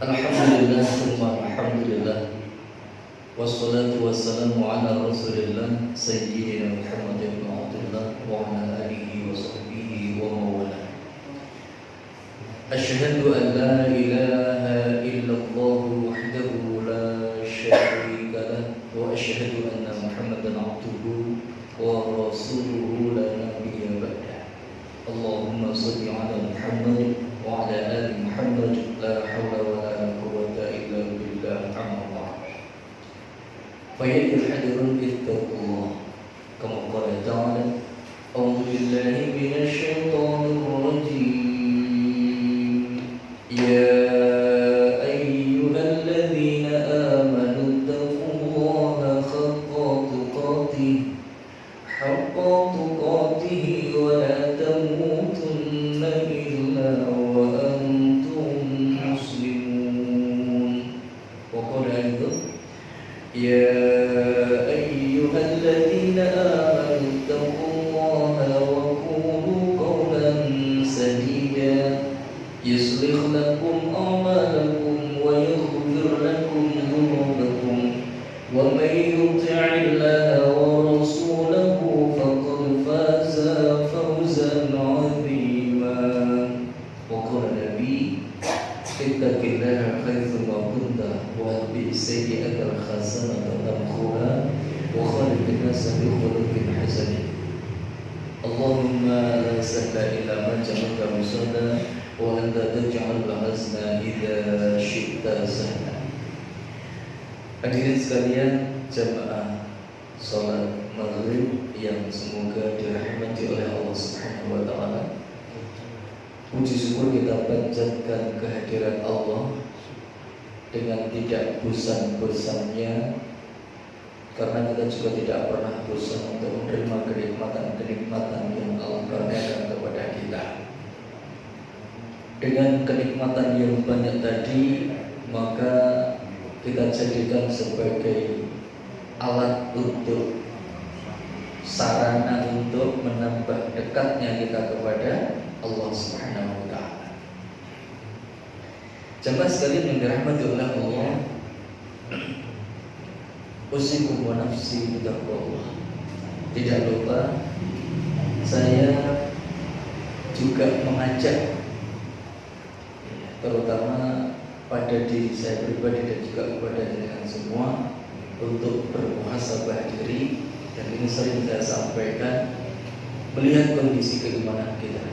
Alhamdulillah, summa alhamdulillah. Wassalatu wassalamu ala rasulillah Sayyidina Muhammad ibn Abdullah wa ala alihi wa sahbihi wa mawala. Asyhadu an la ilaha illallah wahdahu la syarika lah wa asyhadu anna Muhammadan abduhu wa rasuluhu la nabiyya ba'dah. Allahumma shalli ala Muhammad wa ala ali Muhammad la hawla wa la quwwata illa billah amma ba'd. Fa ya ayyuhal ittaqullah kama qala ta'ala a'udzu billahi minasy syaithanir rajim ya ayyuhalladzina amanu taqullaha haqqa tuqatih wa la tamutunna illa wa antum muslimun. Wa qala ya ayyuhalladzina amanu taqullaha wa qulu qawlan sadida yuslih lakum a'malakum wa yaghfir lakum dhunubakum wa may yuti'illaha wa rasulahu faqad faza fawzan 'azima. Wa qala nabi ittaqillaha haythuma kunta wa atbi'is sayyi'atal hasanata tamhuha wa khaliqin nasa bi khuluqin hasan. Allahumma la sahla illa ma ja'altahu sahla wa anta taj'alul hazna idza syi'ta sahla. Hadirin sekalian, jamaah salat maghrib yang semoga dirahmati oleh Allah Subhanahu wa taala. Puji syukur kita panjatkan kehadiran Allah dengan tidak bosan-bosannya, karena kita juga tidak pernah bosan untuk menerima kenikmatan-kenikmatan yang Allah karuniakan kepada kita. Dengan kenikmatan yang banyak tadi, maka kita jadikan sebagai alat untuk sarana untuk menambah dekatnya kita kepada Allah Subhanahu wa taala. Jemaah sekalian yang dirahmati oleh Allah, usikum wa nafsi bitaqwallah. Tidak lupa saya juga mengajak, terutama pada diri saya pribadi dan juga kepada kalian semua, untuk bermuhasabah diri. Dan ini sering saya sampaikan, melihat kondisi keimanan kita.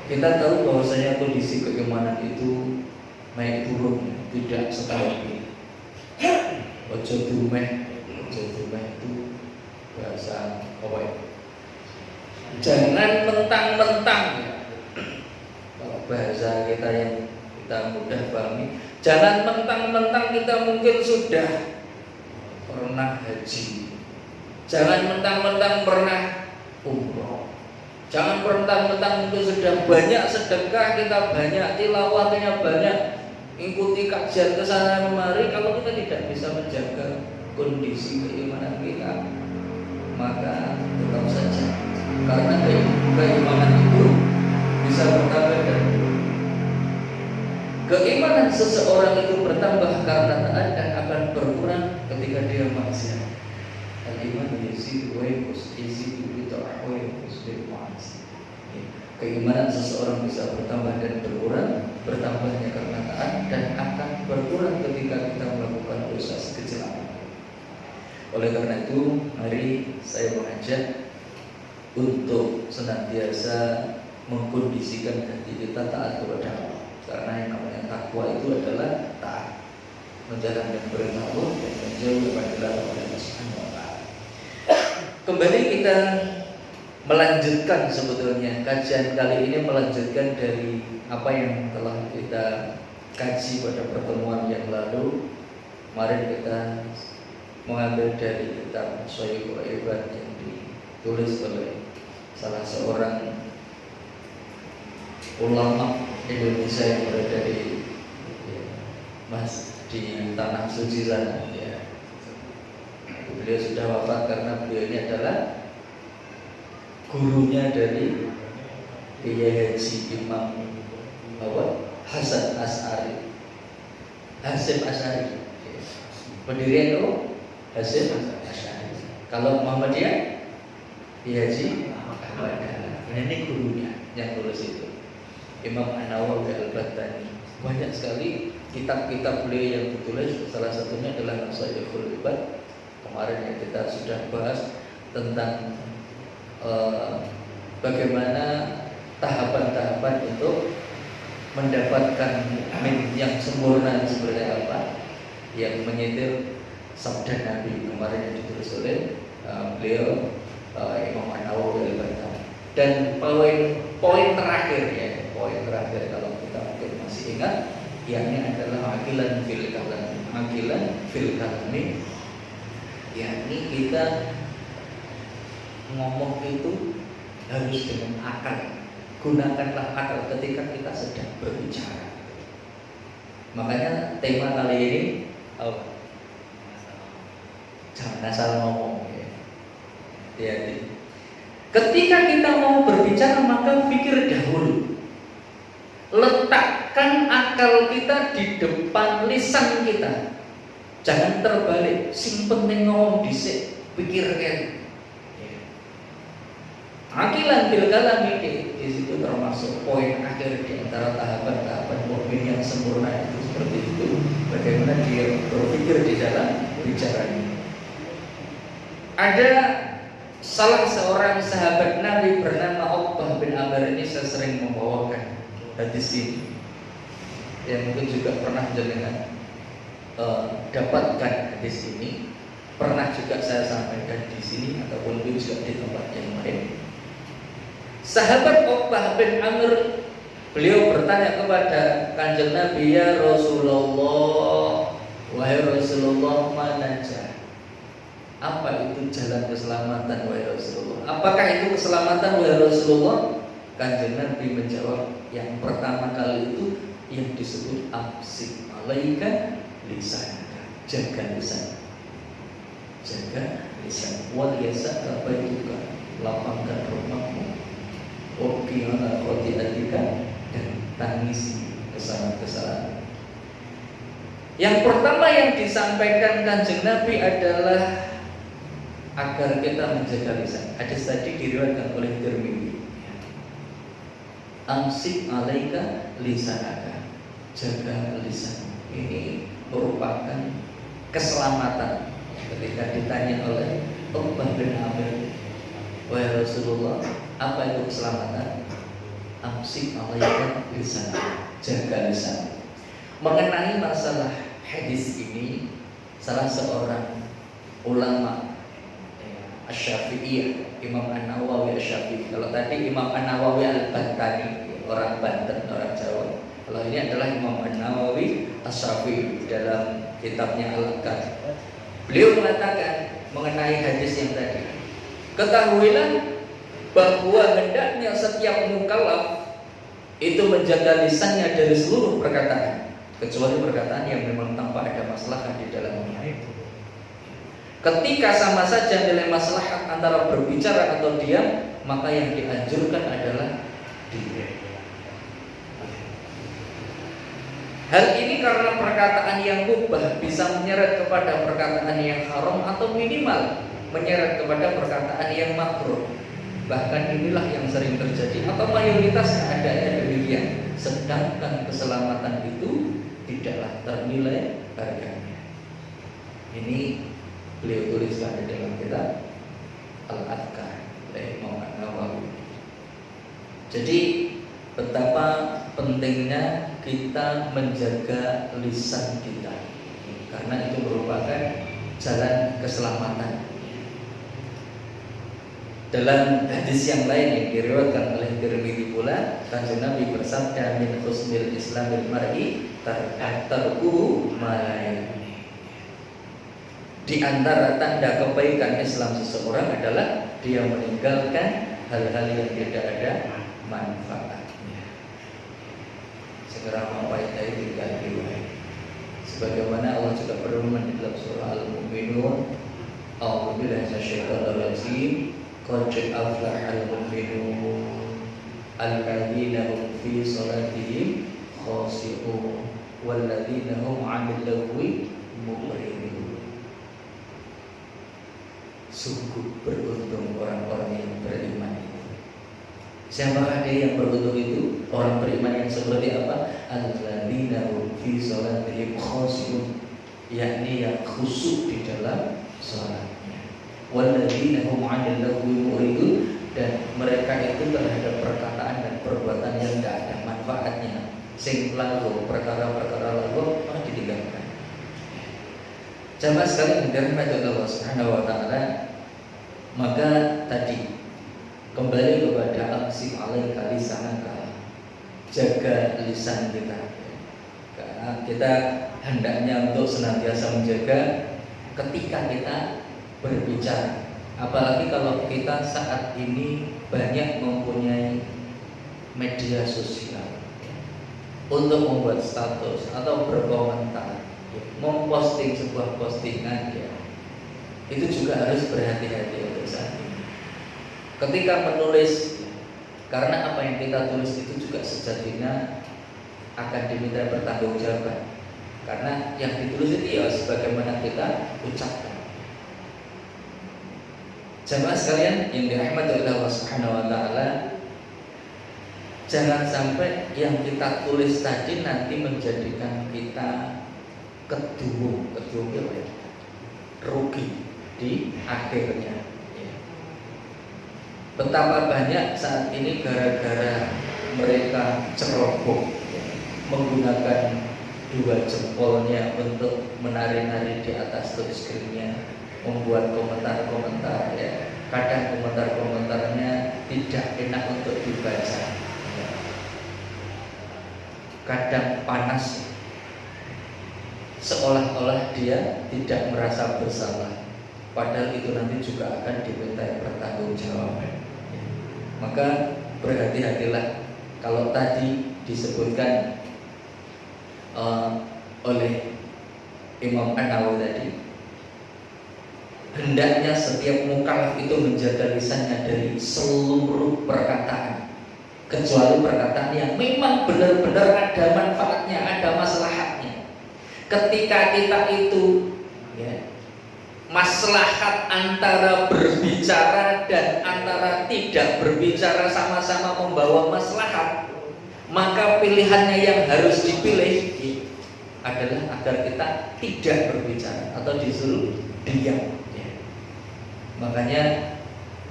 Kita tahu bahwasanya kondisi keimanan itu naik turun, tidak sekali. Ojo dumeh itu bahasa apa ya? Jangan mentang-mentang, kalau bahasa kita yang kita mudah pahami, jangan mentang-mentang kita mungkin sudah pernah haji, jangan mentang-mentang pernah umroh, jangan mentang-mentang mungkin sudah banyak sedekah, kita banyak tilawatnya, banyak ikuti kajian kesana kemari. Kalau kita tidak bisa menjaga kondisi keimanan kita, maka tetap saja, karena keimanan itu bisa bertambah dan keimanan seseorang itu bertambah karena taat dan akan berkurang ketika dia maksiat. Al-iman yazidu wa yanqus, yazidu bi ta'ah wa yanqus bil ma'asi. Keimanan seseorang bisa bertambah dan berkurang, bertambahnya karena taat dan akan berkurang ketika kita melakukan dosa sekecil apapun. Oleh karena itu, mari saya mengajak untuk senantiasa mengkondisikan hati kita taat kepada Allah. Karena yang namanya takwa itu adalah taat, menjalankan perintah Allah dan menjauh daripada larangan Allah Subhanahu wa taala. Kembali kita melanjutkan, sebetulnya kajian kali ini melanjutkan dari apa yang telah kita kaji pada pertemuan yang lalu. Kemarin kita mengambil dari kitab Shaykhul Ibad yang ditulis oleh salah seorang ulama Indonesia yang berada di tanah suci sana. Beliau sudah wafat karena beliau ini adalah gurunya dari Kiai Haji Imam Hasan Asy'ari. Hasyim Asy'ari. Pendirian itu Hasyim Asy'ari. Kalau Muhammadiyah Haji Ahmad Dahlan. Ini gurunya yang lulus itu. Imam An-Nawawi Al-Battani. Banyak sekali kitab-kitab beliau yang ditulis. Salah satunya adalah Nasaihul Ibad. Kemarin yang kita sudah bahas tentang bagaimana tahapan-tahapan untuk mendapatkan mukmin yang sempurna seperti apa, yang menyetir sabda Nabi kemarin yang ditulis oleh beliau Imam An-Nawawi Al-Battani. Dan poin terakhir ya, poin terakhir kalau kita mungkin masih ingat, yakni adalah akilan fil kalam. Akilan fil kalami, yakni kita ngomong itu harus dengan akal. Gunakanlah akal ketika kita sedang berbicara. Makanya tema kali ini jangan asal ngomong ya. Hati-hati. Ketika kita mau berbicara maka pikir dahulu. Letakkan akal kita di depan lisan kita. Jangan terbalik. Sing penting ngomong dhisik, pikirkan. Akilan fil kalam ini di situ termasuk poin akhir di antara tahapan-tahapan mukmin yang sempurna itu seperti itu. Bagaimana dia berpikir di dalam bicaranya. Ada salah seorang sahabat Nabi bernama Uqbah bin Amir, ini saya sering membawakan hadis ini. Yang mungkin juga pernah jenengan dapatkan hadis ini. Pernah juga saya sampaikan di sini ataupun juga di tempat yang lain. Sahabat Uqbah bin Amr, beliau bertanya kepada Kanjeng Nabi, ya Rasulullah, wahai Rasulullah, mana jalan? Apa itu jalan keselamatan wahai Rasulullah? Apakah itu keselamatan wahai Rasulullah? Kanjeng Nabi menjawab, yang pertama kali itu yang disebut amsik alaika lisanaka, jaga lisan. Jaga lisan. Wal yasaka baituka, lapangkan rumahmu. Waqina khati'atika, dan tangisi kesalahan-kesalahan. Yang pertama yang disampaikan Kanjeng Nabi adalah agar kita menjaga lisan. Hadis tadi diriwayatkan oleh Tirmidzi. Amsik alaika lisanaka, jaga lisan. Ini merupakan keselamatan. Ketika ditanya oleh Uqbah bin Amir, wahai Rasulullah, apa itu keselamatan? Amsik alaika lisan, jaga lisan. Mengenai masalah hadis ini, salah seorang ulama Asy-Syafi'iyah, Imam An-Nawawi Asy-Syafi'i. Kalau tadi Imam An-Nawawi Al-Battani, orang Banten, orang Jawa. Kalau ini adalah Imam An-Nawawi Asy-Syafi'i dalam kitabnya Al-Adhkar. Beliau mengatakan mengenai hadis yang tadi, ketahuilah bahwa hendaknya setiap mukallaf itu menjaga lisannya dari seluruh perkataan, kecuali perkataan yang memang tanpa ada masalah di dalamnya. Ketika sama saja nilai maslahat antara berbicara atau diam, maka yang dianjurkan adalah diam. Hal ini karena perkataan yang mubah bisa menyeret kepada perkataan yang haram atau minimal menyeret kepada perkataan yang makruh. Bahkan inilah yang sering terjadi atau mayoritas keadaannya demikian. Sedangkan keselamatan itu tidaklah ternilai harganya. Ini beliau tuliskan di dalam kitab Al-Adhkar oleh Imam An-Nawawi. Jadi betapa pentingnya kita menjaga lisan kita, karena itu merupakan jalan keselamatan. Dalam hadis yang lain yang diriwayatkan oleh Tirmidzi pula, Kanjeng Nabi bersabda, min husnil islamil mar'i tarkuhu ma la ya'ni. Di antara tanda kebaikan Islam seseorang adalah dia meninggalkan hal-hal yang tidak ada manfaatnya. Segera memperbaiki tinggal riwayat. Sebagaimana Allah juga berfirman di dalam surah Al-Mu'minun, A'udzu billahi minasyaitonir rajim. Qad aflahal mu'minun alladzina hum fi shalatihim khashi'un. khashi'un walladzina hum 'anil lagwi mu'ridun. Sungguh beruntung orang-orang yang beriman itu. Siapakah dia yang beruntung itu? Orang beriman yang seperti apa? Alladzina hum fi sholatihim khashi'un, yakni yang khusyuk di dalam salatnya. Walladzina hum 'anil lagwi mu'ridun, dan mereka itu terhadap perkataan dan perbuatan yang tidak ada manfaatnya, sing lagu, perkara-perkara lagu malah ditinggalkan. Jamaah sekalian yang dirahmati Allah Subhanahu wa taala, maka tadi kembali kepada aksi alaika lisanaka, jaga lisan kita. Karena kita hendaknya untuk senantiasa menjaga ketika kita berbicara. Apalagi kalau kita saat ini banyak mempunyai media sosial untuk membuat status atau berkomentar, memposting sebuah postingan, itu juga harus berhati-hati untuk saat ini. Ketika menulis, karena apa yang kita tulis itu juga sejatinya akan diminta pertanggungjawaban. Karena yang ditulis itu ya sebagaimana kita ucapkan. Jamaah sekalian yang dirahmati oleh Allah Subhanahu wa taala, jangan sampai yang kita tulis tadi nanti menjadikan kita kedua rugi di akhirnya. Betapa banyak saat ini gara-gara mereka ceroboh menggunakan dua jempolnya untuk menari-nari di atas touchscreen-nya, membuat komentar-komentar, kadang komentar-komentarnya tidak enak untuk dibaca, kadang panas, seolah-olah dia tidak merasa bersalah, padahal itu nanti juga akan diminta pertanggungjawaban. Maka berhati-hatilah. Kalau tadi disebutkan oleh Imam An-Nawawi tadi, hendaknya setiap mukallaf itu menjaga lisannya dari seluruh perkataan, kecuali perkataan yang memang benar-benar ada manfaatnya, ada maslahatnya. Ketika kita itu maslahat antara berbicara dan antara tidak berbicara sama-sama membawa maslahat, maka pilihannya yang harus dipilih adalah agar kita tidak berbicara atau disuruh diam. Makanya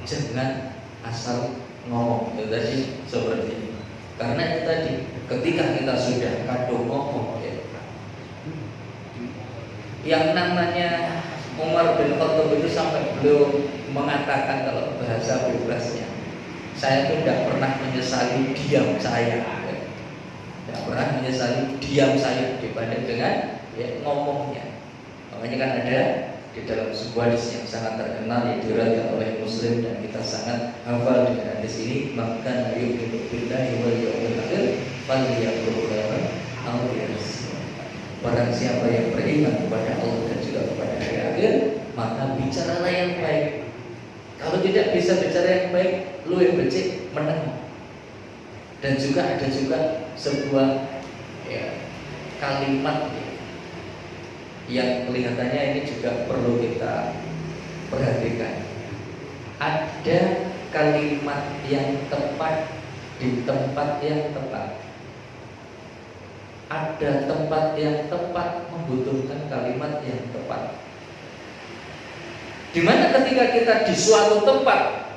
jangan asal ngomong, itu tadi seperti ini. Karena itu tadi, ketika kita sudah kadung ngomong, yang namanya Umar bin Khattab itu sampai beliau mengatakan kalau bahasa bebasnya, saya itu tidak pernah menyesali diam saya, tidak pernah menyesali diam saya dibanding dengan ngomongnya. Makanya kan ada di dalam sebuah hadis yang sangat terkenal yang diriwayatkan oleh Muslim dan kita sangat hafal dengan hadis ini, maka yu'minu billahi wal yawmil akhir falyaqul khairan aw liyasmut. Barang siapa yang beriman kepada Allah dan juga kepada hari akhir, maka bicaralah yang baik. Kalau tidak bisa bicara yang baik, lu yang becik meneng. Dan juga ada juga sebuah kalimat yang kelihatannya ini juga perlu kita perhatikan. Ada kalimat yang tepat di tempat yang tepat. Ada tempat yang tepat membutuhkan kalimat yang tepat. Dimana ketika kita di suatu tempat,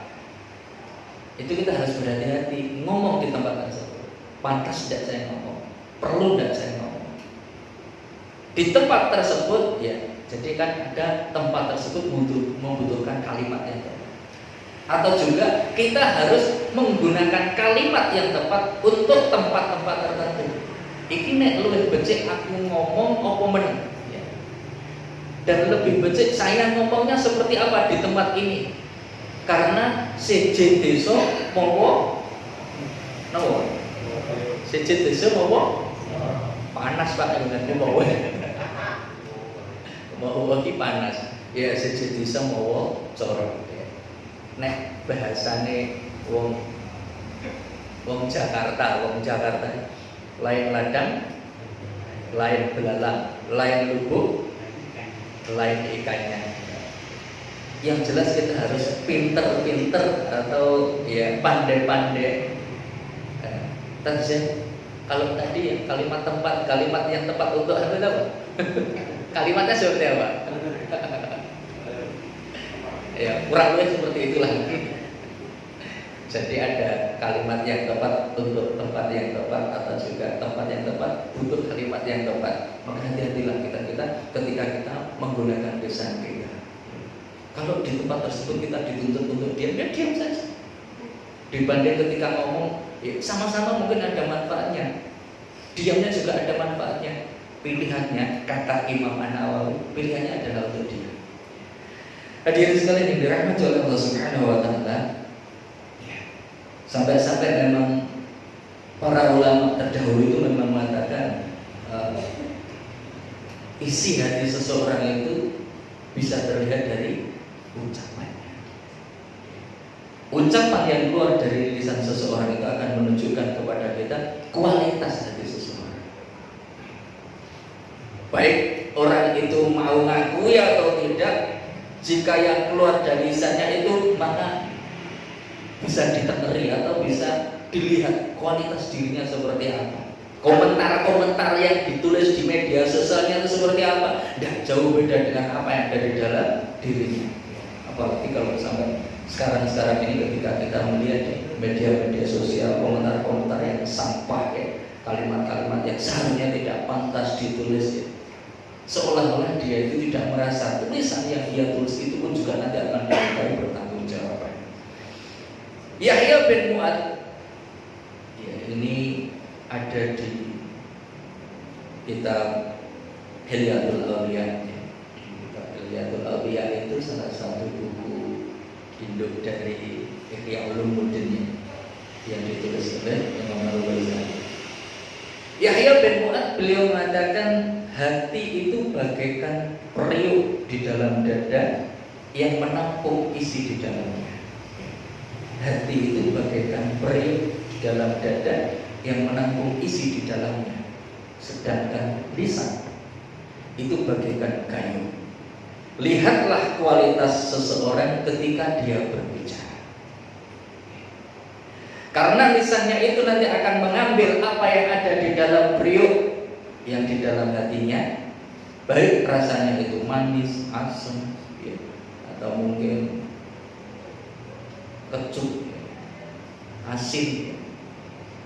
itu kita harus berhati-hati ngomong di tempat tersebut. Pantas tidak saya ngomong? Perlu tidak saya ngomong? Di tempat tersebut, jadi kan ada tempat tersebut membutuhkan kalimat yang tepat. Atau juga kita harus menggunakan kalimat yang tepat untuk tempat-tempat tertentu. Iki nek luwih becik aku ngomong apa meneh. Dan lebih becik saya ngomongnya seperti apa di tempat ini. Karena seje desa mawa napa? Seje desa mawa panas Pak ngene mawa. Mawa iki panas. Ya seje desa mawa corok. Nek bahasane wong Jakarta lain ladang lain belalang, lain lubuk, lain ikannya. Yang jelas kita harus pinter-pinter atau ya pandai-pandai. Kalau tadi ya kalimat yang tepat untuk apa? Kalimatnya seperti apa? Ya kurang lebih seperti itulah. Jadi ada kalimat yang tepat untuk tempat yang tepat atau juga tempat yang tepat untuk kalimat yang tepat. Maka hati-hatilah kita ketika kita menggunakan lisan kita. Kalau di tempat tersebut kita dituntut untuk diam, ya diam saja. Dibanding ketika ngomong, ya sama-sama mungkin ada manfaatnya. Diamnya juga ada manfaatnya. Pilihannya, kata Imam An-Nawawi, pilihannya adalah untuk diam. Hadirin sekalian yang dirahmati oleh Allah Subhanahu wa taala. Sampai-sampai memang para ulama terdahulu itu memang mengatakan isi hati seseorang itu bisa terlihat dari ucapannya. Ucapan yang keluar dari lisan seseorang itu akan menunjukkan kepada kita kualitas hati seseorang. Baik orang itu mau ngakui atau tidak, jika yang keluar dari lisannya itu maka bisa diteneri atau bisa dilihat kualitas dirinya seperti apa. Komentar-komentar yang ditulis di media sosialnya itu seperti apa, tidak jauh beda dengan apa yang ada di dalam dirinya. Apalagi kalau sampai sekarang ini ketika kita melihat di media-media sosial komentar-komentar yang sampah ya, kalimat-kalimat yang seharusnya tidak pantas ditulis ya. Seolah-olah dia itu tidak merasa tulisan yang dia tulis itu pun juga nanti akan dimintai bertanggung jawab. Yahya bin Mu'adz ya, ini ada di kitab Hilyatul Awliya. Kitab Hilyatul Awliya itu salah satu buku induk dari Ihya Ulumuddin yang ditulis oleh Imam Al-Ghazali. Yahya bin Mu'adz beliau mengatakan hati itu bagaikan periuk di dalam dada yang menampung isi di dalamnya. Hati itu bagaikan periuk di dalam dada yang menampung isi di dalamnya. Sedangkan lisan itu bagaikan kayu. Lihatlah kualitas seseorang ketika dia berbicara. Karena lisannya itu nanti akan mengambil apa yang ada di dalam periuk yang di dalam hatinya, baik rasanya itu manis, asam, ya, atau mungkin kecut, asin,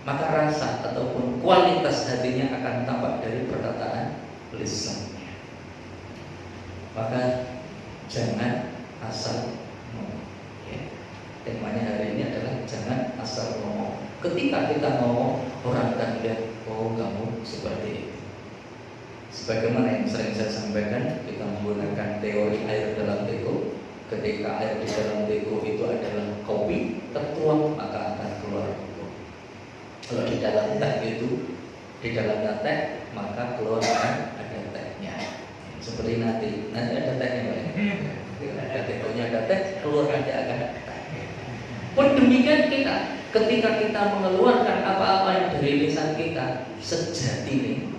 maka rasa ataupun kualitas hatinya akan tampak dari perkataan lisannya. Maka jangan asal ngomong. Ya. Temanya hari ini adalah jangan asal ngomong. Ketika kita ngomong, orang akan lihat, oh kamu seperti itu. Sebagaimana yang sering saya sampaikan, kita menggunakan teori air dalam teko. Ketika air di dalam teko itu adalah kopi tertuang, maka akan keluar kopi. Kalau di dalam teh itu, di dalamnya teh, maka keluar akan ada tehnya. Seperti nanti ada tehnya, ada tekonya ada teh, keluar akan ada teh. Pun demikian kita, ketika kita mengeluarkan apa-apa yang dari lisan kita, sejatinya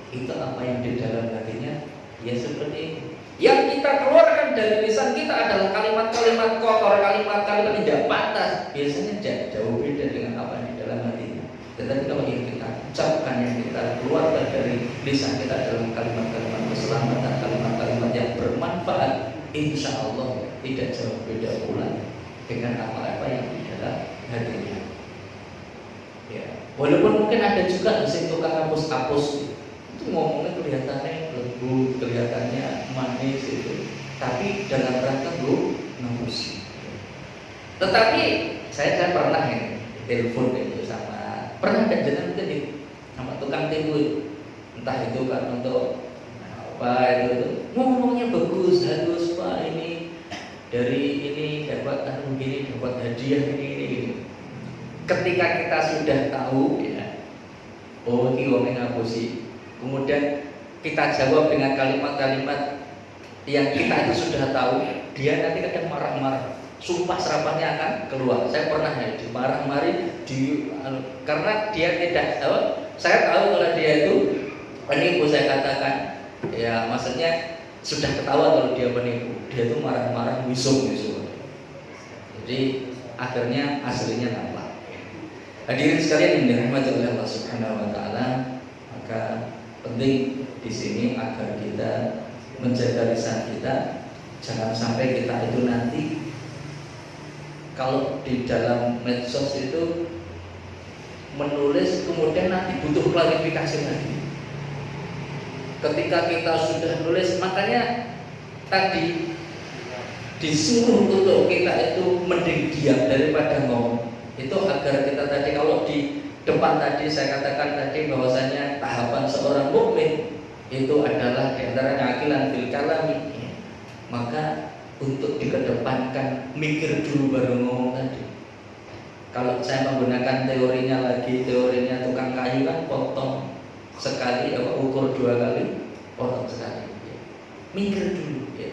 itu apa yang di dalam hatinya, ya seperti itu. Yang kita keluarkan dari lisan kita adalah kalimat-kalimat kotor, kalimat-kalimat tidak pantas. Biasanya jauh beda dengan apa yang di dalam hatinya. Tetapi kalau yang kita ucapkan, yang kita keluarkan dari lisan kita adalah kalimat-kalimat keselamatan, kalimat-kalimat yang bermanfaat, insya Allah tidak jauh beda pula dengan apa-apa yang di dalam hatinya. Ya, walaupun mungkin ada juga di situ tukang hapus-hapus, itu ngomongnya kelihatannya lembut, kelihatannya manis itu, tapi dalam rangka ngapusi. Tetapi saya pernah telepon itu sama, pernah ada jalan mungkin sama tukang telepon, entah itu kan untuk apa itu, ngomongnya bagus, halus Pak, ini dari ini dapat begini, dapat hadiah ini. Ketika kita sudah tahu ya, oh ini wong ngapusi, kemudian kita jawab dengan kalimat-kalimat yang kita itu sudah tahu, dia nanti kadang marah-marah, sumpah serapahnya akan keluar. Saya pernah dimarah-marahi karena dia tidak tahu. Saya tahu kalau dia itu Penipu saya katakan, ya maksudnya sudah ketahuan kalau dia penipu. Dia tuh marah-marah, wisung-wisung. Jadi akhirnya aslinya nampak. Hadirin sekalian yang dirahmati oleh Allah Subhanahu wa taala, maka penting di sini agar kita menjaga lisan kita, jangan sampai kita itu nanti kalau di dalam medsos itu menulis kemudian nanti butuh klarifikasi lagi. Ketika kita sudah nulis, makanya tadi disuruh untuk kita itu mending diam daripada ngomong. Itu agar kita tadi, kalau di depan tadi saya katakan tadi bahwasanya tahapan seorang mukmin itu adalah diantaranya akilan fil kalami. Maka untuk dikedepankan mikir dulu baru ngomong tadi. Kalau saya menggunakan teorinya tukang kayu kan potong sekali, ukur 2 kali, potong sekali. Mikir dulu ya.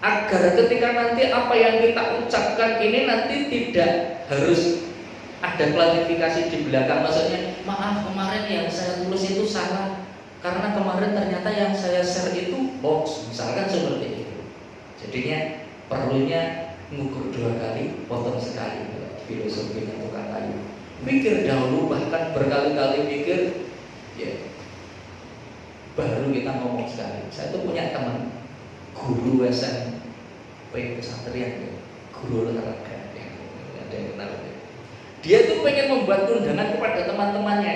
Agar ketika nanti apa yang kita ucapkan ini nanti tidak harus ada klarifikasi di belakang. Maksudnya, maaf kemarin yang saya tulis itu salah, karena kemarin ternyata yang saya share itu hoax, misalkan seperti itu. Jadinya perlunya ngukur 2 kali, potong sekali. Filosofinya tukang kayu. Pikir dahulu, bahkan berkali-kali pikir, ya, baru kita ngomong sekali. Saya tuh punya teman guru SMP pesantren, ya, guru olahraga, ya, ada yang kenal. Ya. Dia tuh pengen membuat undangan kepada teman-temannya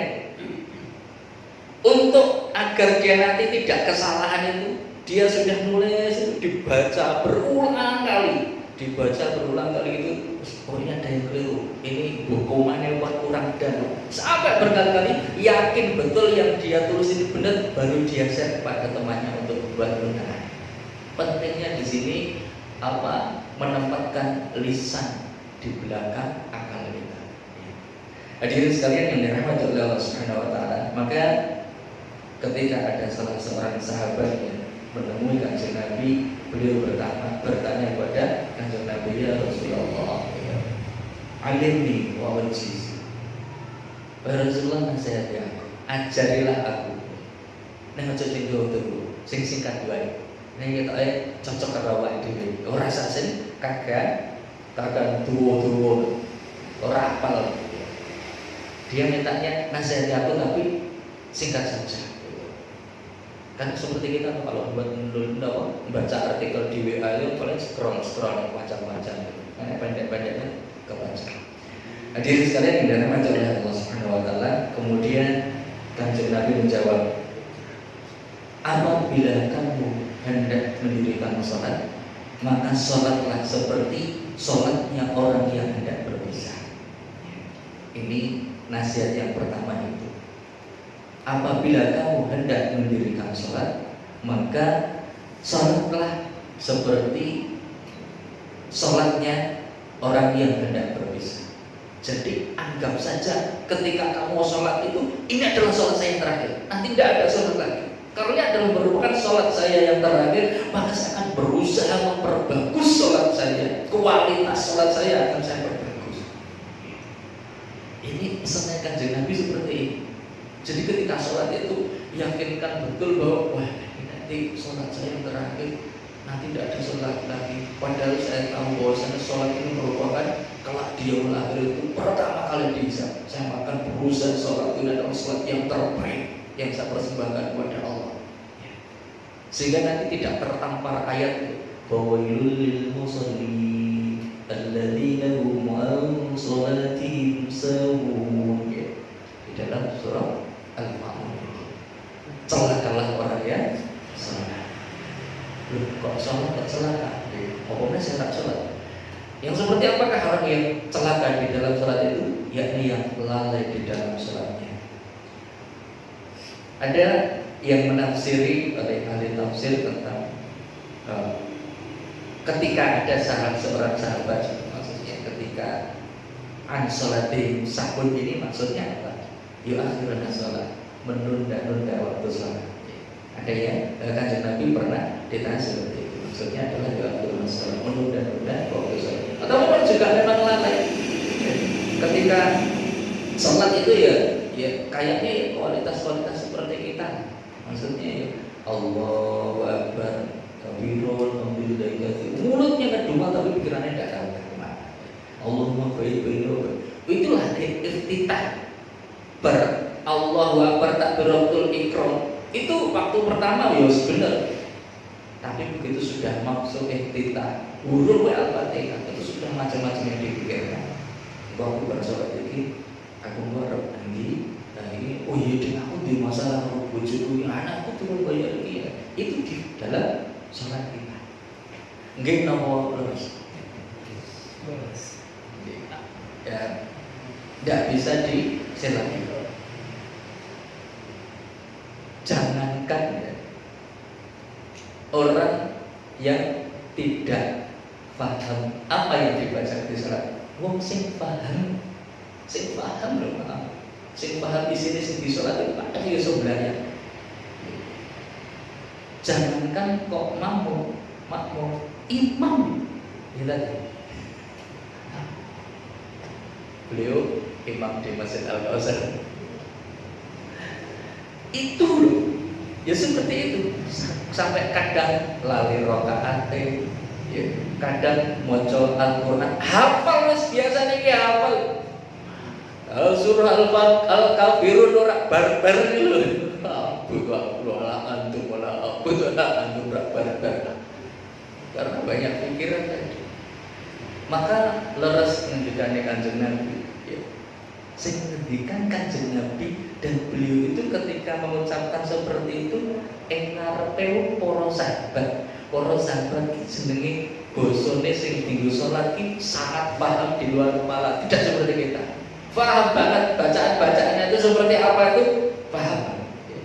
untuk agar dia nanti tidak kesalahan itu. Dia sudah nulis itu dibaca berulang kali itu. Oh, ini ada yang keliru, ini hukumannya buat kurang dan sampai berkali-kali yakin betul yang dia tulis ini benar, baru dia share kepada temannya untuk membuat undangan. Pentingnya di sini menempatkan lisan di belakang akal kita. Hadirin sekalian yang dirahmati oleh Allah Subhanahu wa taala, maka ketika ada salah seorang sahabat yang menemui Kanjeng Nabi, beliau bertanya kepada Kanjeng Nabi, ya Rasulullah, alimni wa wajhiz. Rasulullah nasihati aku, ajarilah aku. Nek aja sing dulu, sing singkat wae. Nek ketoke cocok karo awake dhewe. Ora sak sing kagak tuwa-tuwa. Ora apal. Dia mintanya nasihati aku tapi singkat saja. Kan seperti kita kalau baca artikel di WA itu paling scroll macam-macam. Karena pendek-pendeknya kebaca. Hadirin sekalian yang dirahmati oleh Allah Subhanahu wa taala, kemudian Kanjeng Nabi menjawab, apabila kamu hendak mendirikan sholat, maka sholatlah seperti sholatnya orang yang hendak berpisah. Ini nasihat yang pertama itu. Apabila kamu hendak mendirikan sholat, maka sholatlah seperti sholatnya orang yang hendak berpisah. Jadi anggap saja ketika kamu sholat itu, ini adalah sholat saya yang terakhir, nanti tidak ada sholat lagi. Kalau ini adalah merupakan sholat saya yang terakhir, maka saya akan berusaha memperbagus sholat saya, kualitas sholat saya akan saya perbagus. Ini pesannya Kanjeng Nabi seperti ini. Jadi ketika sholat itu yakinkan betul bahwa wah ini nanti sholat saya yang terakhir, nanti tidak ada sholat lagi. Padahal saya tahu bahwasanya sholat ini merupakan kelak di yaumul akhir itu pertama kali dihisab. Saya akan berusaha sholat itu adalah sholat yang terbaik yang saya persembahkan kepada Allah. Sehingga nanti tidak tertampar ayat wailul lil musallin alladzina hum an sholatihim sahun. Di dalam surah Al-Ma'un. Celakalah orang yang salat. Kok sholat kok celaka? Pokoknya saya tak sholat. Yang seperti apakah orang yang celaka di dalam sholat itu? Yakni yang lalai di dalam sholatnya. Ada yang menafsiri oleh ahli tafsir tentang ketika ada seorang sahabat, maksudnya ketika an sholatin sahun ini maksudnya apa? Yu'akhiruna sholat, menunda-nunda waktu sholat. Ada yang Kanjeng Nabi pernah ditanya seperti itu. Maksudnya adalah yu'akhiruna sholat, menunda-nunda waktu sholat. Atau mungkin juga memang lalai. Ketika sholat itu ya kayaknya kualitas seperti kita. Maksudnya ya Allahu Akbar, kabirun, alhamdulillah kasih. Mulutnya kedua tapi pikirannya tidak tahu kemana. Allahumma baik. Itulah iftitah ber Allahu Akbar takbiratul ikram. Itu waktu pertama ya benar. Tapi begitu sudah masuk iftitah, huruf al-Fatihah itu sudah macam-macam yang dipikirkan. Waktu bersolat ini aku ngarep nanti ini oh iya deh aku di masalah bojoku anakku turun bayar iki ya. Itu di dalam sholat kita. Nggih napa terus? Ya, tidak bisa diselami. Jangankan ya, orang yang tidak paham apa yang dibaca di sholat, wong sing paham loh, sing paham di sini sing di sholat itu ada ya sebelahnya. Jangankan kok makmum imam ya tadi. Beliau imam di Masjid Al-Kausar. Itu loh, ya seperti itu. Sampai kadang lali rakaat, ya, kadang maca Al-Qur'an, hafal wis biasane ki hafal. Surah Al-Kafirun ora barbar lho. Antum barbar. Karena banyak pikiran tadi. Maka leres ngendikane Kanjeng Nabi, ya. Sing ngendikan Kanjeng Nabi dan beliau itu ketika mengucapkan seperti itu ngarepe para sahabat. Para sahabat iki jenenge bosone sing dienggo salat iki sangat paham di luar kepala, tidak seperti kita. Paham banget bacaan-bacaannya itu seperti apa itu paham. Ya.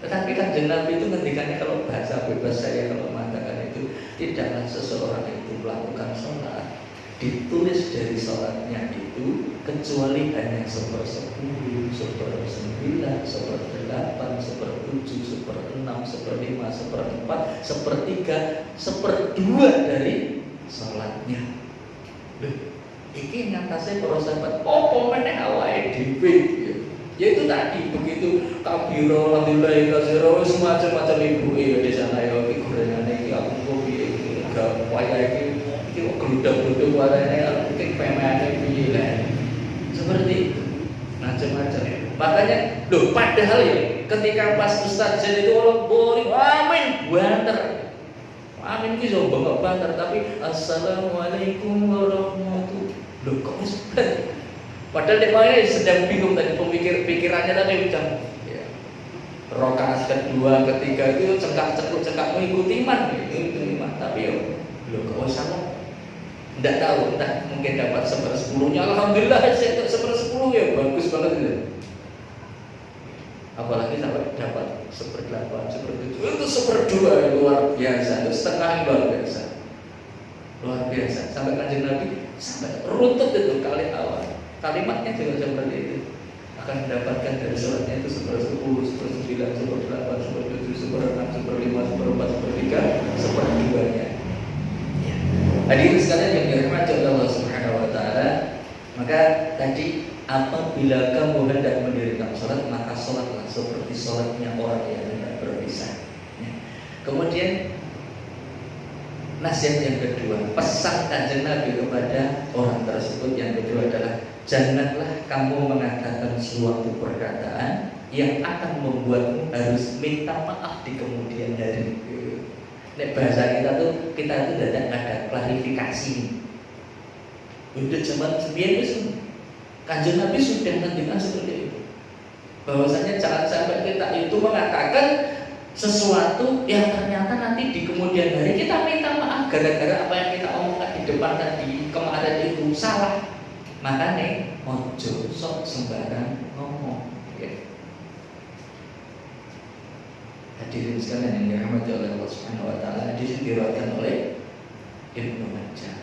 Tetapi Kanjeng Nabi itu ngendikannya kalau bahasa bebas saya kalau mengatakan itu tidaklah seseorang itu melakukan sholat ditulis dari sholatnya itu kecuali hanya 1/10, 1/9, 1/8, 1/7, 1/6, 1/5, 1/4, 1/3, 1/2 dari sholatnya. Iki ngatasé para sahabat opo meneh awake dhewe. Ya itu tadi begitu kabiro alhamdulillah kasira wis macam-macam ibu ya di sana ya iki gorengane iki aku kok piye iki gak waya iki kok gluduk-gluduk warnane iki pemene piye lah. Seperti itu. Macam-macam. Makanya loh padahal ya ketika pas Ustaz Zain itu orang boring amin banter. Amin ki yo bengok banter tapi assalamualaikum warahmatullahi. Loh kok seperti padahal dia sedang bingung tadi pikirannya tadi macam ya. Rakaat kedua, ketiga itu cengkak mengikuti iman, tapi ya loh kok salah. Tidak tahu, entah mungkin dapat 1/10-nya. Alhamdulillah saya 1/10 ya bagus banget gitu. Apalagi sampai dapat 1/8, 1/7 itu 1/2 luar biasa, itu setengah luar biasa. Luar biasa. Sampai Kanjeng Nabi sampai rutut itu kali awal. Kalimatnya juga seperti itu. Akan mendapatkan dari sholatnya itu 1/10, 1/9, 1/8, 1/7, 1/6, 1/5, 1/4, 1/3, 1/2-nya. Ya. Hadirin sekalian yang dirahmati oleh Allah Subhanahu wa taala, maka tadi apabila kamu hendak mendirikan sholat, maka sholatlah seperti sholatnya orang yang hendak berpisah. Ya. Kemudian nasihat yang kedua, pesan Kanjeng Nabi kepada orang tersebut yang kedua adalah janganlah kamu mengatakan suatu perkataan yang akan membuatmu harus minta maaf di kemudian hari. Nek bahasa kita itu tidak ada klarifikasi. Udah zaman sebelum itu Kanjeng Nabi sudah menunjukkan seperti itu. Bahwasanya jangan sampai kita itu mengatakan sesuatu yang ternyata nanti di kemudian hari kita minta maaf gara-gara apa yang kita omongkan di depan tadi kemarin itu salah. Makanya ojo sok sembarang ngomong. Ya. Hadirin sekalian yang dirahmati oleh Allah Subhanahu wa taala, diriwayatkan oleh Ibnu Majah.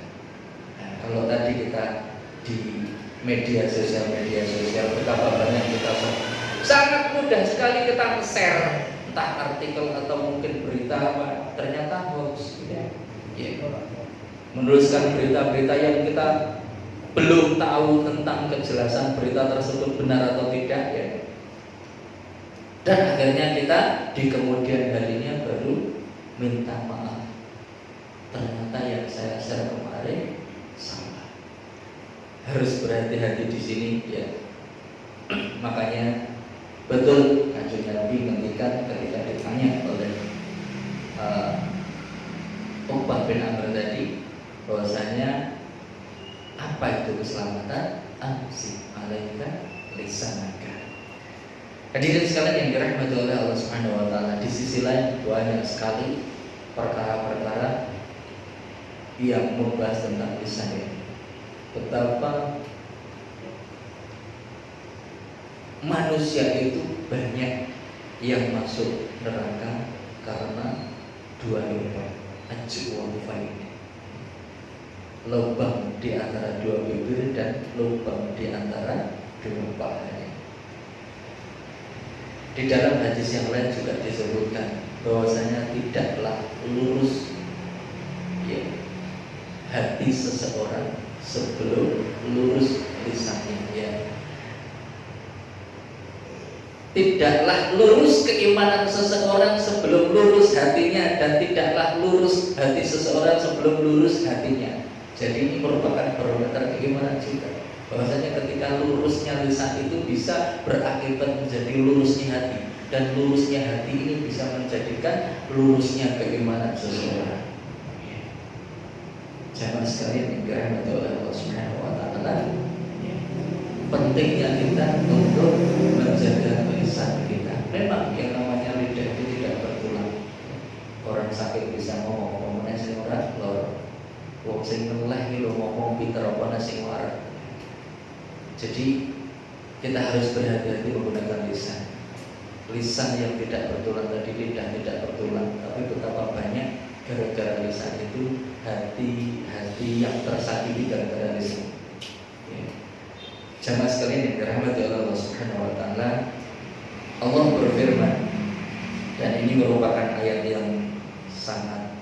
Nah, kalau tadi kita di media sosial betapa banyak kita sangat mudah sekali kita share entah artikel atau mungkin berita apa ternyata hoax ya. Menuliskan berita-berita yang kita belum tahu tentang kejelasan berita tersebut benar atau tidak ya. Dan akhirnya kita di kemudian harinya baru minta maaf. Ternyata yang saya share kemarin salah. Harus berhati-hati di sini ya. Makanya betul Kanjeng Nabi ngendikan ketika ditanya oleh Uqbah bin Amr tadi bahwasanya apa itu keselamatan? Amsi alaika lisanaka. Hadirin sekalian yang dirahmati oleh Allah Subhanahu wa taala, di sisi lain banyak sekali perkara-perkara yang membahas tentang lisan ini. Betapa manusia itu banyak yang masuk neraka karena dua lubang, lubang di antara dua bibir dan lubang di antara dua paha. Di dalam hadis yang lain juga disebutkan bahwasanya tidaklah lurus ya, hati seseorang sebelum lurus lisannya ya. Tidaklah lurus keimanan seseorang sebelum lurus hatinya, dan tidaklah lurus hati seseorang sebelum lurus hatinya. Jadi ini merupakan barometer keimanan juga. Bahwasanya ketika lurusnya lisan itu bisa berakibat menjadi lurusnya hati, dan lurusnya hati ini bisa menjadikan lurusnya keimanan seseorang. Jamaah sekalian yang dirahmati oleh Allah Subhanahu wa taala, pentingnya kita untuk menjaga lisan kita. Memang yang namanya lidah itu tidak bertulang. Orang sakit bisa ngomong sing ora lor. Wong sing ngeleh iki lho ngomong pinter apa sing waras. Jadi kita harus berhati-hati menggunakan lisan. Lisan yang tidak bertulang tadi, lidah tidak bertulang, tapi betapa banyak gara-gara lisan itu hati-hati yang tersakiti gara-gara lisan. Jamaah sekalian yang dirahmati oleh Allah Subhanahu wa taala, Allah berfirman, dan ini merupakan ayat yang sangat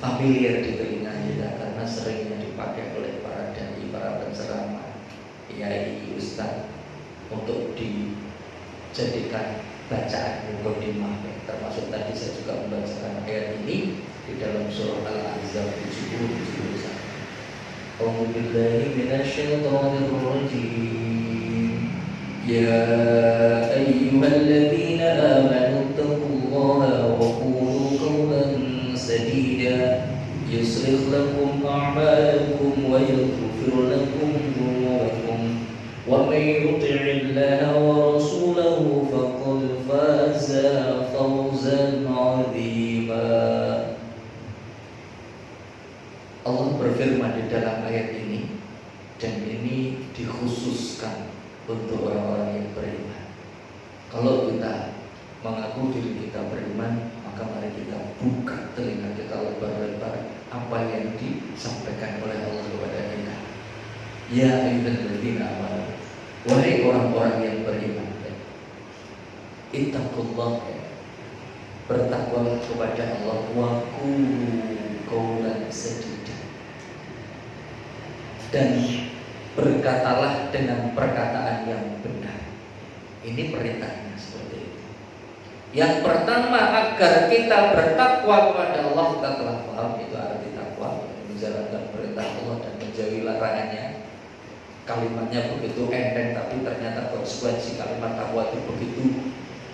familiar di telinga kita karena seringnya dipakai oleh para dai, para penceramah, kiai, ustaz untuk dijadikan bacaan mukadimah. Termasuk tadi saya juga membacakan ayat ini di dalam surah Al-Ahzab 70-71. A'udzu billahi minasyaitonir rajim. Ya ayyuhalladzina amanu taqullaha wa qulu qawlan sadida yuslih lakum a'malakum wa yaghfir lakum dhunubakum wa may yuti'illaha wa rasulahu faqad faza fawzan 'azima. Allah berfirman di dalam ayat ini, dan ini dikhususkan untuk orang-orang yang beriman. Kalau kita mengaku diri kita beriman, maka mari kita buka telinga kita lebar-lebar apa yang disampaikan oleh Allah kepada kita. Ya ayyuhalladzina amanu, wahai orang-orang yang beriman, ittaqullah, bertakwalah kepada Allah, wa qulu qawlan sadida, dan berkatalah dengan perkataan yang benar. Ini perintahnya seperti itu. Yang pertama, agar kita bertakwa kepada Allah, kita telah paham itu arti takwa, menjalankan perintah Allah dan menjauhi larangannya. Kalimatnya begitu enteng, tapi ternyata konsekuensi kalimat takwa itu begitu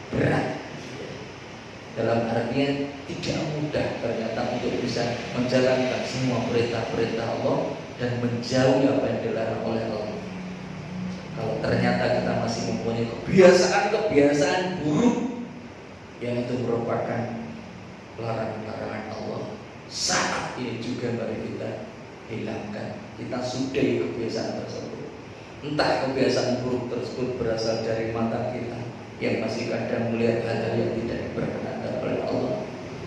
berat. Dalam artian tidak mudah ternyata untuk bisa menjalankan semua perintah-perintah Allah dan menjauhi apa yang dilarang oleh Allah. Kalau ternyata kita masih mempunyai kebiasaan buruk yang itu merupakan larangan-larangan Allah, saat ini juga mari kita hilangkan, kita sudahi kebiasaan tersebut. Entah kebiasaan buruk tersebut berasal dari mata kita yang masih kadang melihat hal-hal yang tidak diperkenankan oleh Allah,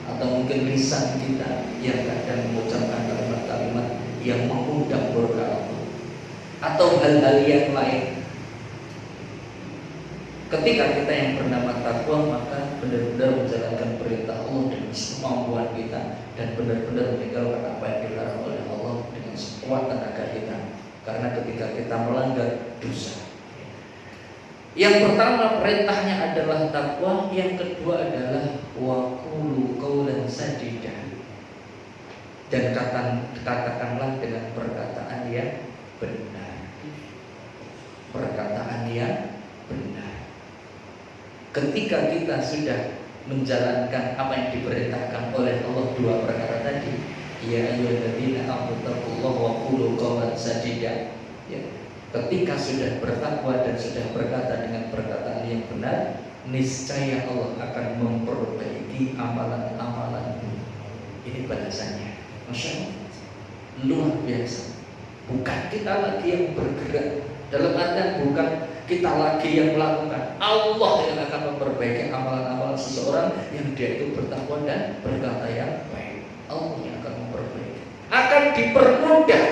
atau mungkin lisan kita yang kadang mengucapkan kalimat-kalimat yang mengundang murka Allah, atau hal-hal yang lain. Ketika kita yang bernama takwa, maka benar-benar menjalankan perintah Allah dengan semampuan kita, dan benar-benar meninggalkan apa yang dilarang oleh Allah dengan sekuat tenaga kita. Karena ketika kita melanggar dosa, Yang pertama perintahnya adalah takwa, yang kedua adalah wa qulu qaulan sadida. Dan katakanlah dengan perkataan yang benar. Perkataan yang benar. Ketika kita sudah menjalankan apa yang diperintahkan oleh Allah dua perkara tadi, ya ayyuhalladzina amanu taqullaha wa qulu qaulan sadida. Ya. Ketika sudah bertakwa dan sudah berkata dengan perkataan yang benar, niscaya Allah akan memperbaiki amalan-amalanmu. Ini balasannya. Masya Allah, luar biasa. Bukan kita lagi yang bergerak, dalam artian bukan kita lagi yang melakukan. Allah yang akan memperbaiki amalan-amalan seseorang yang dia itu bertakwa dan berkata yang baik. Allah yang akan memperbaiki. Akan dipermudah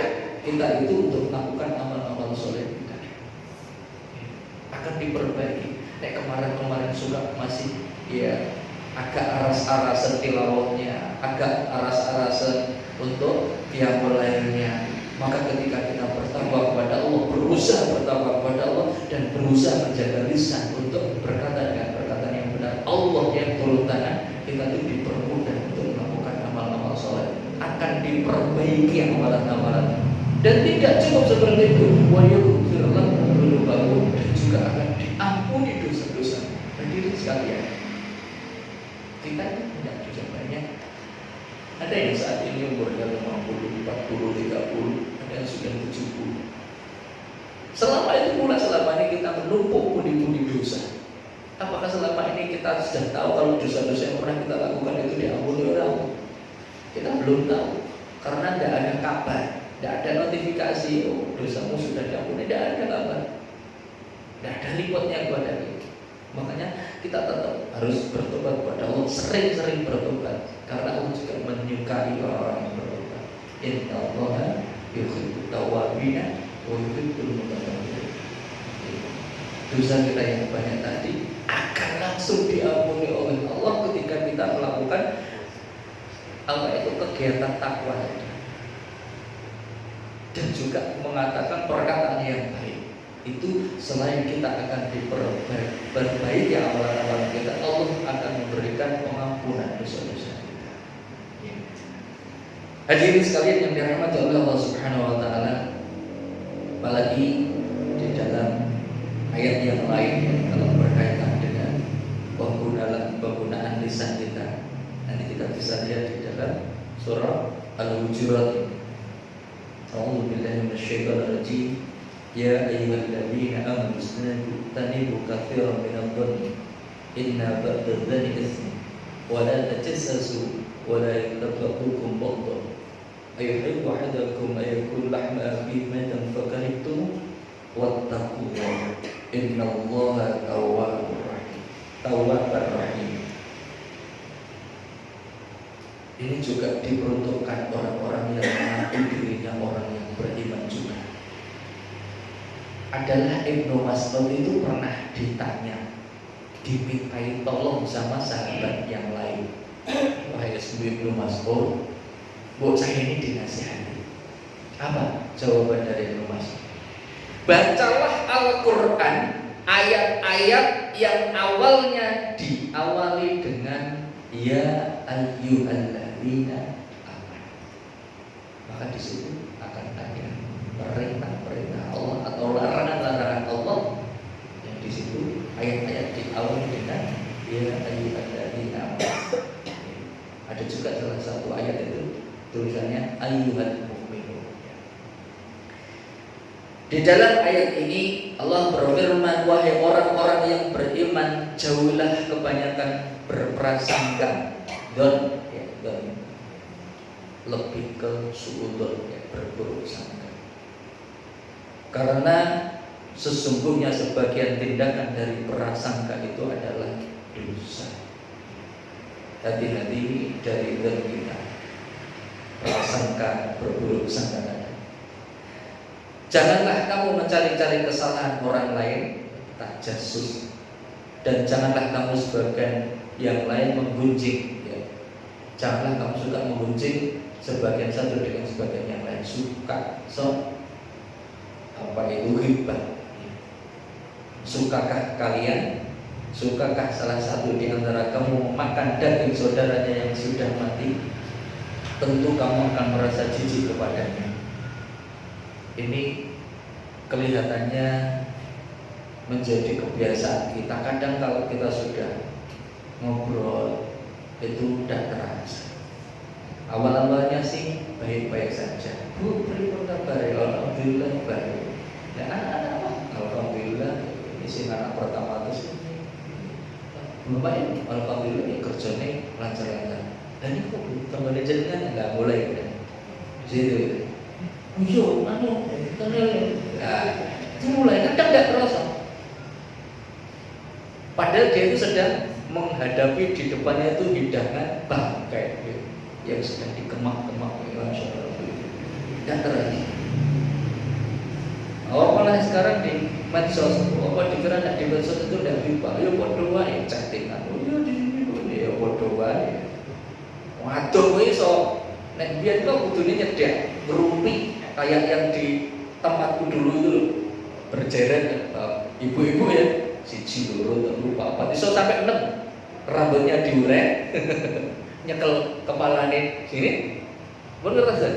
kita itu untuk melakukan amal-amal soleh kita. Akan diperbaiki. Kemarin suka masih ya agak aras-arasan tilawahnya, agak aras-arasan untuk qiyamul lailnya. Maka ketika kita bertakwa kepada Allah, berusaha bertakwa kepada Allah dan berusaha menjaga lisan untuk berkata dengan perkataan yang benar, Allah yang turun tangan, kita itu dipermudah untuk melakukan amal-amal soleh. Akan diperbaiki amalan-amalan. Dan tidak cukup seperti itu, wa yaghfir lakum dzunubakum, dan juga akan diampuni dosa-dosa. Hadirin sekalian, kita ini punya dosa banyak. Ada yang saat ini umurnya 50, 40, 30, ada yang sudah 70. Selama itu pula selama ini kita menumpuk pundi-pundi dosa. Apakah selama ini kita sudah tahu kalau dosa-dosa yang pernah kita lakukan itu diampuni oleh Allah? Kita belum tahu, karena tidak ada kabar. Tidak ada notifikasi, oh dosamu sudah diampuni, tidak ada kabar, tidak ada reportnya kepada kita. Makanya kita tetap harus bertobat kepada Allah, sering-sering bertobat, karena Allah juga menyukai orang-orang yang bertobat. Innallaha yuhibbut tawwabina wa yuhibbul mutatahhirin. Dosa kita yang banyak tadi akan langsung diampuni oleh Allah ketika kita melakukan apa itu kegiatan takwa tadi. Dan juga mengatakan perkataan yang baik. Itu selain kita akan diperbaiki amalan-amalan kita, Allah akan memberikan pengampunan dosa-dosa kita. Ya. Hadirin sekalian yang dirahmati oleh Allah Subhanahu wa taala, apalagi di dalam ayat yang lain yang kalau berkaitan dengan penggunaan lisan kita. Nanti kita bisa lihat di dalam surah Al-Hujurat. A'udzu billahi minasyaitonir rajim. Ya ayyuhalladzina amanu istanibu katsiran minadh-dhanni inna ba'dadh-dhanni itsm wa la tajassasu wa la yaghtab ba'dhan ayuhibbu ahadukum ayyakula lahma akhihi maitan fakarihtum wattaqullaha innallaha tawwabur rahim. Ini juga diperuntukkan orang-orang yang mengaku dirinya orang yang beriman juga. Adalah Ibnu Mas'ud itu pernah ditanya, dimintai tolong sama sahabat yang lain. Wahai Ibnu Mas'ud, buat saya ini dinasihati. Apa jawaban dari Ibnu Mas'ud? Bacalah Al-Quran, ayat-ayat yang awalnya diawali dengan ya ayyuhalladzina amanu. Maka di situ akan ada perintah-perintah Allah atau larangan-larangan Allah yang di situ ayat-ayat diawali dengan ya ayyuhalladzina amanu. Ada juga salah satu ayat itu tulisannya ayyuhal mu'minun. Di dalam ayat ini Allah berfirman, wahai orang-orang yang beriman, jauhlah kebanyakan berprasangka don, lebih ke suudon, berburuk sangka. Karena sesungguhnya sebagian tindakan dari prasangka itu adalah dosa. Hati-hati dari don kita, prasangka, berburuk sangka. Janganlah kamu mencari-cari kesalahan orang lain, tajasus, dan janganlah kamu sebagian yang lain menggunjing. Ya. Janganlah kamu suka menggunjing sebagian satu dengan sebagian yang lain, suka. So, apa itu ghibah? Sukakah kalian? Sukakah salah satu di antara kamu makan daging saudaranya yang sudah mati? Tentu kamu akan merasa jijik kepadanya. Ini kelihatannya menjadi kebiasaan kita. Kadang kalau kita sudah ngobrol itu tidak terasa. Awal-awalnya sih baik-baik saja. Bu, beri kabar ya, alhamdulillah baik. Ya anak-anak, alhamdulillah. Ini sih anak pertama itu sih. Lumayan, alhamdulillah ya kerjanya lancar-lancar. Dan ini kok teman jenengan nggak mulai kan? Situ. Yo, anu, itu mulai kadang nggak terasa. Padahal dia itu sedang menghadapi di depannya itu hidangan bangkai yang sedang dikemak-kemak. Dan terasa. Malah sekarang di medsos, dikira nak di medsos itu tidak lupa. Yo bodoh wae chattingan. Yo di sini yo bodoh wae. Waduh kowe iso nek biyen kok kudune nyedek ngerumpi kayak yang di tempatku dulu itu berjeret ibu-ibu ya siji loro telu papat iso sampai 6 rambutnya diurek nyekel kepalane sini pun ngerasa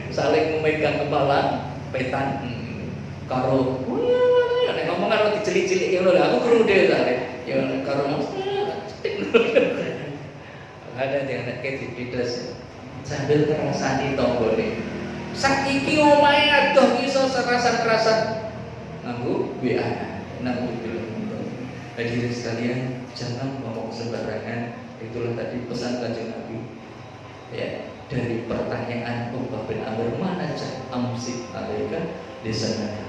saling memegang kepala petan karo nek ngomong karo dicelik-celik ngono lho aku krungu dhewe ta ya karo ada yang anak kecil dides sambil ngrasani tanggane saiki omahe adoh iso serasa-serasa nganggo WA nang film. Hadirin sekalian, jangan ngomong sembarangan. Itulah tadi pesan Kanjeng Nabi. Ya, dari pertanyaan Uqbah bin Amir, mana amsik alaika lisanaka.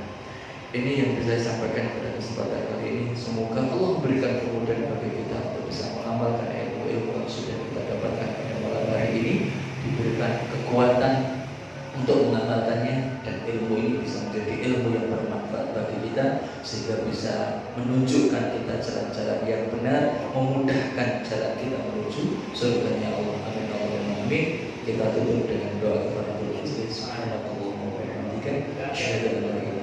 Ini yang bisa saya sampaikan pada kesempatan kali ini. Semoga Allah memberikan kemudahan bagi kita untuk bisa mengamalkan ilmu-ilmu yang sudah kita dapatkan pada malam hari ini, diberikan kekuatan untuk mengamalkannya, dan ilmu ini bisa menjadi ilmu yang bermanfaat bagi kita sehingga bisa menunjukkan kita jalan-jalan yang benar, memudahkan jalan kita menuju surganya Allah. Amin Allahumma amin. Kita tutup dengan doa kepada Allah. Subhanallah wa bihamdihi, asyhadu an la ilaha